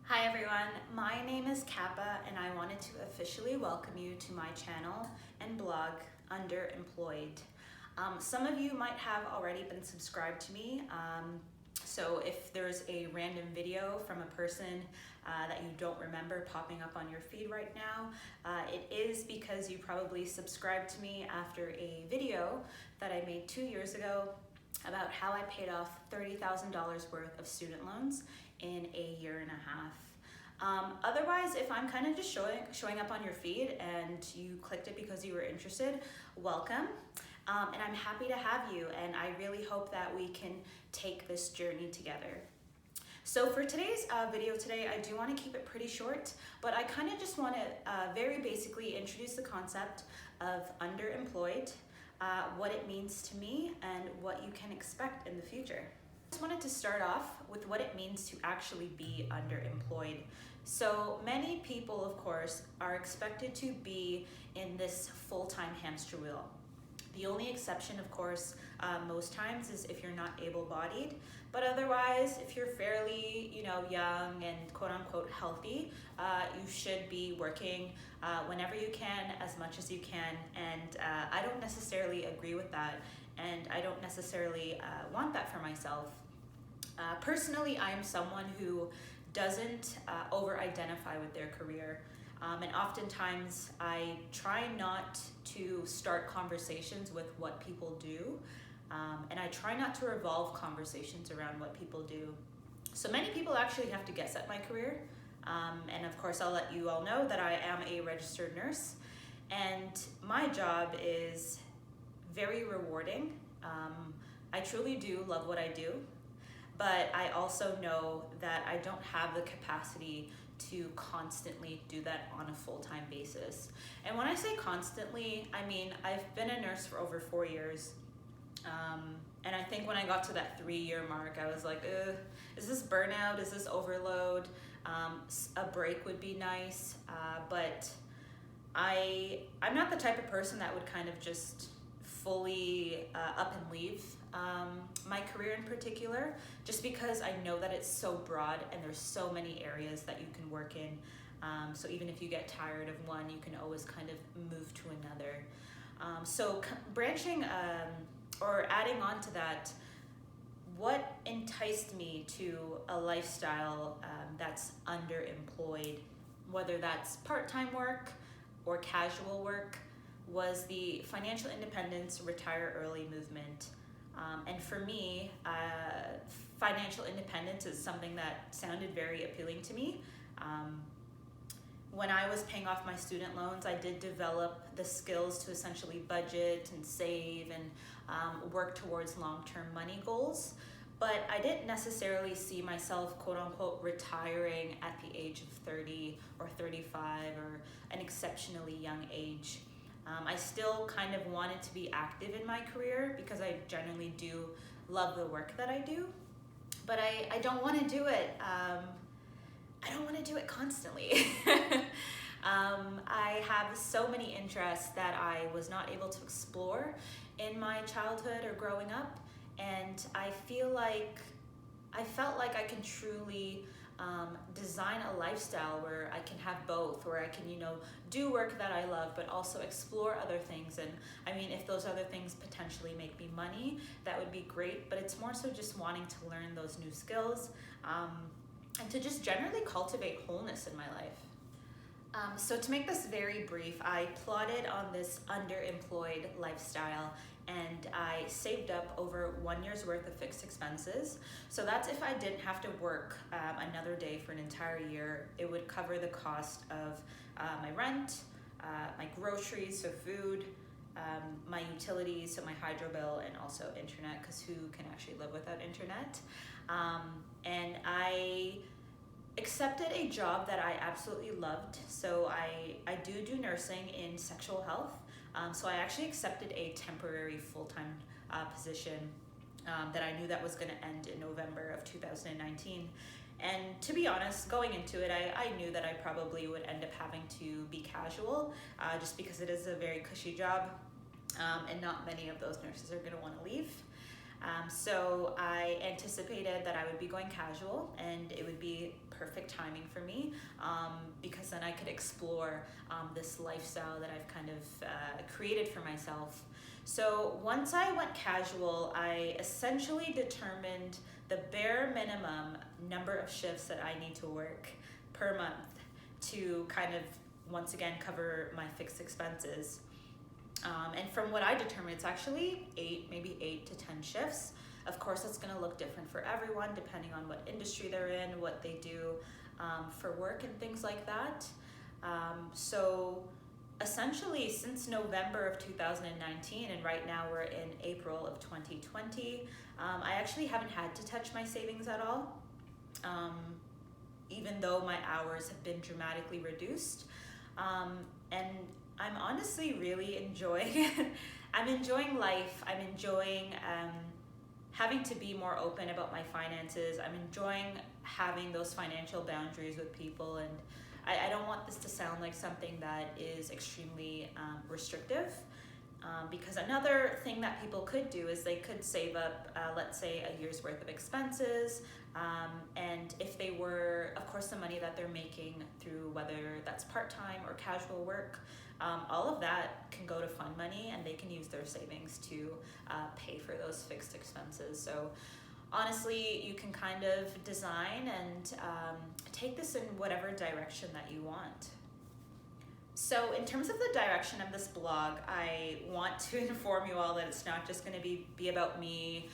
Hi everyone, my name is Kappa and I wanted to officially welcome you to my channel and blog, Underemployed. Some of you might have already been subscribed to me, so if there's a random video from a person that you don't remember popping up on your feed right now, it is because you probably subscribed to me after a video that I made 2 years ago about how I paid off $30,000 worth of student loans in a year and a half. Otherwise, if I'm kind of just showing up on your feed and you clicked it because you were interested, welcome. And I'm happy to have you, and I really hope that we can take this journey together. So for today's video today, I do want to keep it pretty short, but I kind of just want to very basically introduce the concept of underemployed, what it means to me, and what you can expect in the future. I just wanted to start off with what it means to actually be underemployed. So many people, of course, are expected to be in this full-time hamster wheel. The only exception, of course, most times is if you're not able-bodied, but otherwise, if you're fairly, young and quote-unquote healthy, you should be working whenever you can, as much as you can, and I don't necessarily agree with that, and I don't necessarily want that for myself. Personally, I am someone who doesn't over-identify with their career. And oftentimes I try not to start conversations with what people do. And I try not to revolve conversations around what people do. So many people actually have to guess at my career. And of course, I'll let you all know that I am a registered nurse. And my job is very rewarding. I truly do love what I do. But I also know that I don't have the capacity to constantly do that on a full-time basis. And when I say constantly, I mean, I've been a nurse for over 4 years. And I think when I got to that 3-year mark, I was like, is this burnout? Is this overload? A break would be nice. But I'm not the type of person that would kind of just fully up and leave my career in particular, just because I know that it's so broad and there's so many areas that you can work in. So even if you get tired of one, you can always kind of move to another. So branching or adding on to that, what enticed me to a lifestyle that's underemployed, whether that's part-time work or casual work, was the financial independence, retire early movement. And for me, financial independence is something that sounded very appealing to me. When I was paying off my student loans, I did develop the skills to essentially budget and save and work towards long-term money goals. But I didn't necessarily see myself, quote unquote, retiring at the age of 30 or 35 or an exceptionally young age. I still kind of wanted to be active in my career because I genuinely do love the work that I do, but I don't want to do it. I don't want to do it constantly. I have so many interests that I was not able to explore in my childhood or growing up, and I felt like I can truly design a lifestyle where I can have both, where I can, do work that I love, but also explore other things. And I mean, if those other things potentially make me money, that would be great, but it's more so just wanting to learn those new skills and to just generally cultivate wholeness in my life. So to make this very brief, I plotted on this underemployed lifestyle and I saved up over 1 year's worth of fixed expenses. So that's if I didn't have to work another day for an entire year. It would cover the cost of my rent, my groceries, so food, my utilities, so my hydro bill, and also internet, because who can actually live without internet? And I accepted a job that I absolutely loved. So I do nursing in sexual health. So I actually accepted a temporary full-time position that I knew that was going to end in November of 2019. And to be honest, going into it, I knew that I probably would end up having to be casual, just because it is a very cushy job, and not many of those nurses are going to want to leave. So I anticipated that I would be going casual and it would be perfect timing for me, because then I could explore this lifestyle that I've kind of created for myself. So once I went casual, I essentially determined the bare minimum number of shifts that I need to work per month to kind of once again cover my fixed expenses. And from what I determined, it's actually maybe 8 to 10 shifts. Of course, it's going to look different for everyone depending on what industry they're in, what they do for work and things like that. So essentially, since November of 2019, and right now we're in April of 2020, I actually haven't had to touch my savings at all, even though my hours have been dramatically reduced. And I'm honestly really enjoying I'm enjoying life. I'm enjoying having to be more open about my finances. I'm enjoying having those financial boundaries with people, and I don't want this to sound like something that is extremely restrictive, because another thing that people could do is they could save up, let's say, a year's worth of expenses, and if they were, of course, the money that they're making through whether that's part-time or casual work, all of that can go to fund money, and they can use their savings to pay for those fixed expenses. So honestly, you can kind of design and take this in whatever direction that you want. So in terms of the direction of this blog, I want to inform you all that it's not just going to be about me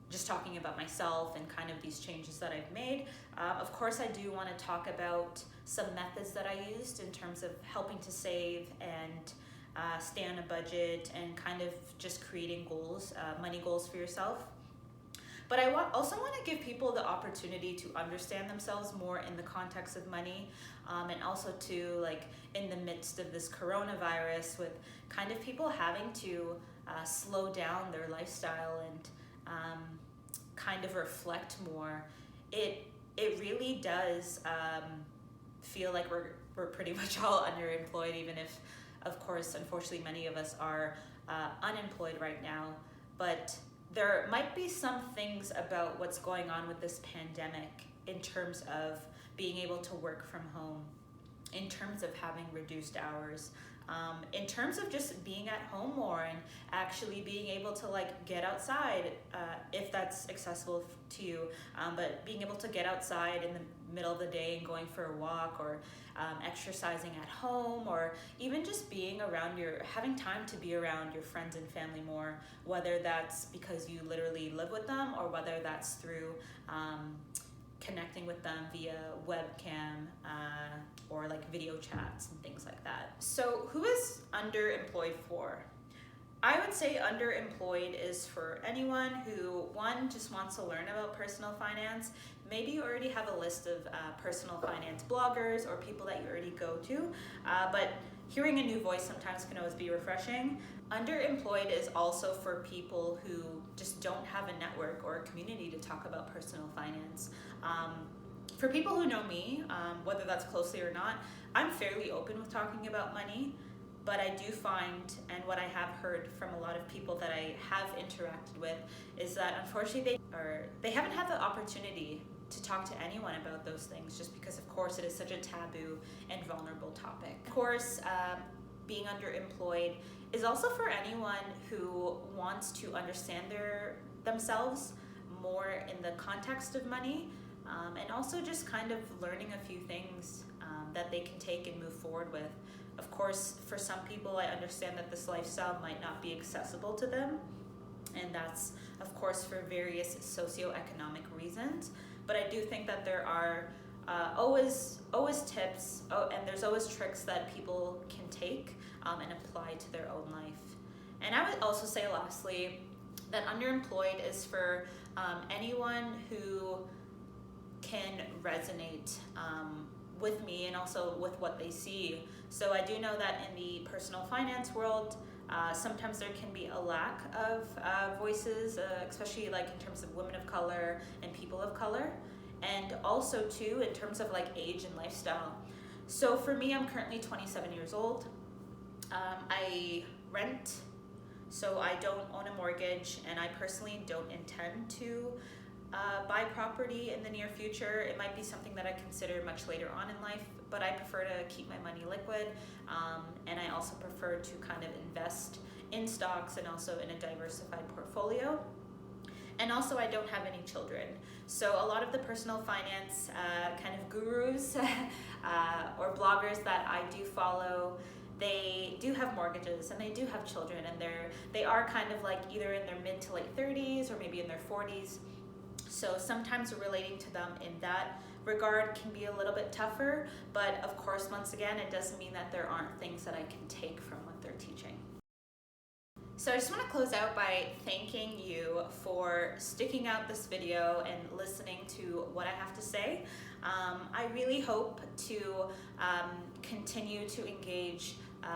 just talking about myself and kind of these changes that I've made. Of course, I do want to talk about some methods that I used in terms of helping to save and stay on a budget and kind of just creating goals, money goals for yourself. But I also want to give people the opportunity to understand themselves more in the context of money, and also to, like, in the midst of this coronavirus, with kind of people having to slow down their lifestyle and kind of reflect more. It really does feel like we're pretty much all underemployed, even if, of course, unfortunately, many of us are unemployed right now. But there might be some things about what's going on with this pandemic in terms of being able to work from home, in terms of having reduced hours, in terms of just being at home more and actually being able to, like, get outside if that's accessible to you, but being able to get outside in the middle of the day and going for a walk, or exercising at home, or even just being around having time to be around your friends and family more, whether that's because you literally live with them or whether that's through connecting with them via webcam or like video chats and things like that. So who is underemployed for? I would say underemployed is for anyone who, one, just wants to learn about personal finance. Maybe you already have a list of personal finance bloggers or people that you already go to, but hearing a new voice sometimes can always be refreshing. Underemployed is also for people who just don't have a network or a community to talk about personal finance. For people who know me, whether that's closely or not, I'm fairly open with talking about money. But I do find, and what I have heard from a lot of people that I have interacted with, is that unfortunately they haven't had the opportunity to talk to anyone about those things, just because, of course, it is such a taboo and vulnerable topic. Of course, being underemployed is also for anyone who wants to understand themselves more in the context of money, and also just kind of learning a few things that they can take and move forward with. Of course, for some people, I understand that this lifestyle might not be accessible to them, and that's, of course, for various socioeconomic reasons. But I do think that there are always tips, and there's always tricks that people can take and apply to their own life. And I would also say, lastly, that underemployed is for anyone who can resonate with me and also with what they see. So I do know that in the personal finance world, sometimes there can be a lack of voices, especially like in terms of women of color and people of color, and also too in terms of like age and lifestyle. So for me, I'm currently 27 years old. I rent, so I don't own a mortgage, and I personally don't intend to buy property in the near future. It might be something that I consider much later on in life, but I prefer to keep my money liquid, and I also prefer to kind of invest in stocks and also in a diversified portfolio. And also, I don't have any children. So a lot of the personal finance kind of gurus or bloggers that I do follow, they do have mortgages and they do have children, and they are kind of like either in their mid to late 30s or maybe in their 40s. So sometimes relating to them in that regard can be a little bit tougher, but of course, once again, it doesn't mean that there aren't things that I can take from what they're teaching. So I just want to close out by thanking you for sticking out this video and listening to what I have to say. I really hope to continue to engage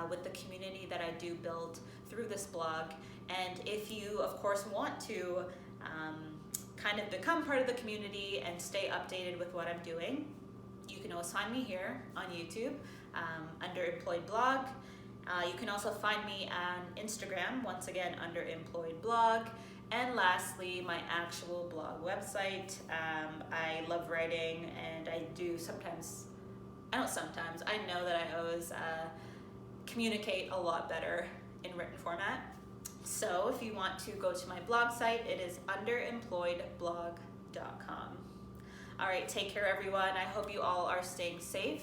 with the community that I do build through this blog. And if you, of course, want to kind of become part of the community and stay updated with what I'm doing, you can always find me here on YouTube, Underemployed blog. You can also find me on Instagram, once again, Underemployed blog. And lastly, my actual blog website. I love writing, and I know that I always communicate a lot better in written format. So if you want to go to my blog site, it is underemployedblog.com. All right, take care, everyone. I hope you all are staying safe,